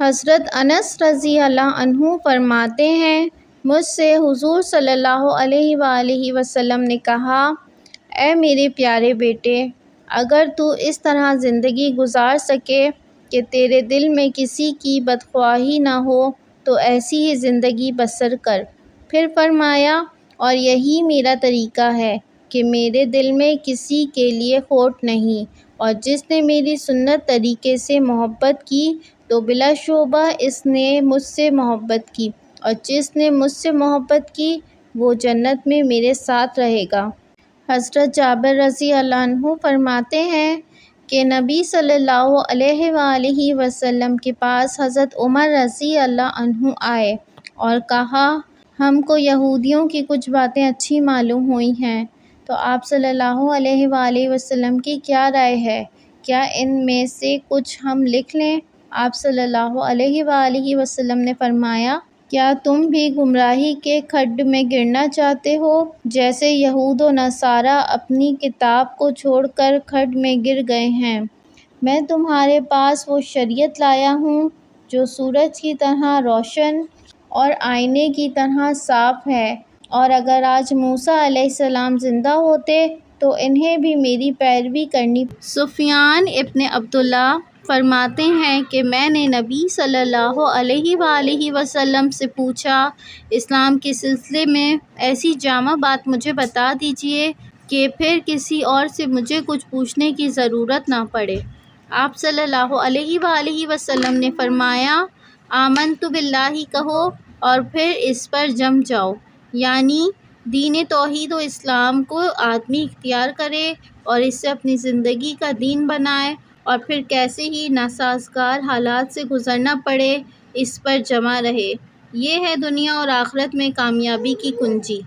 حضرت انس رضی اللہ عنہ فرماتے ہیں، مجھ سے حضور صلی اللہ علیہ وآلہ وسلم نے کہا، اے میرے پیارے بیٹے، اگر تو اس طرح زندگی گزار سکے کہ تیرے دل میں کسی کی بدخواہی نہ ہو تو ایسی ہی زندگی بسر کر۔ پھر فرمایا، اور یہی میرا طریقہ ہے کہ میرے دل میں کسی کے لیے کھوٹ نہیں، اور جس نے میری سنت طریقے سے محبت کی تو بلا شبہ اس نے مجھ سے محبت کی، اور جس نے مجھ سے محبت کی وہ جنت میں میرے ساتھ رہے گا۔ حضرت جابر رضی اللہ عنہ فرماتے ہیں کہ نبی صلی اللہ علیہ وآلہ وسلم کے پاس حضرت عمر رضی اللہ عنہ آئے اور کہا، ہم کو یہودیوں کی کچھ باتیں اچھی معلوم ہوئی ہیں، تو آپ صلی اللہ علیہ وآلہ وسلم کی کیا رائے ہے؟ کیا ان میں سے کچھ ہم لکھ لیں؟ آپ صلی اللہ علیہ وآلہ وسلم نے فرمایا، کیا تم بھی گمراہی کے کھڈ میں گرنا چاہتے ہو جیسے یہود و نصارہ اپنی کتاب کو چھوڑ کر کھڈ میں گر گئے ہیں؟ میں تمہارے پاس وہ شریعت لایا ہوں جو سورج کی طرح روشن اور آئینے کی طرح صاف ہے، اور اگر آج موسیٰ علیہ السلام زندہ ہوتے تو انہیں بھی میری پیروی کرنی۔ سفیان ابن عبداللہ فرماتے ہیں کہ میں نے نبی صلی اللہ علیہ وآلہ وسلم سے پوچھا، اسلام کے سلسلے میں ایسی جامع بات مجھے بتا دیجیے کہ پھر کسی اور سے مجھے کچھ پوچھنے کی ضرورت نہ پڑے۔ آپ صلی اللہ علیہ وآلہ وسلم نے فرمایا، آمنت باللہ کہو اور پھر اس پر جم جاؤ، یعنی دین توحید و اسلام کو آدمی اختیار کرے اور اسے اپنی زندگی کا دین بنائے، اور پھر کیسے ہی ناسازگار حالات سے گزرنا پڑے اس پر جمع رہے۔ یہ ہے دنیا اور آخرت میں کامیابی کی کنجی۔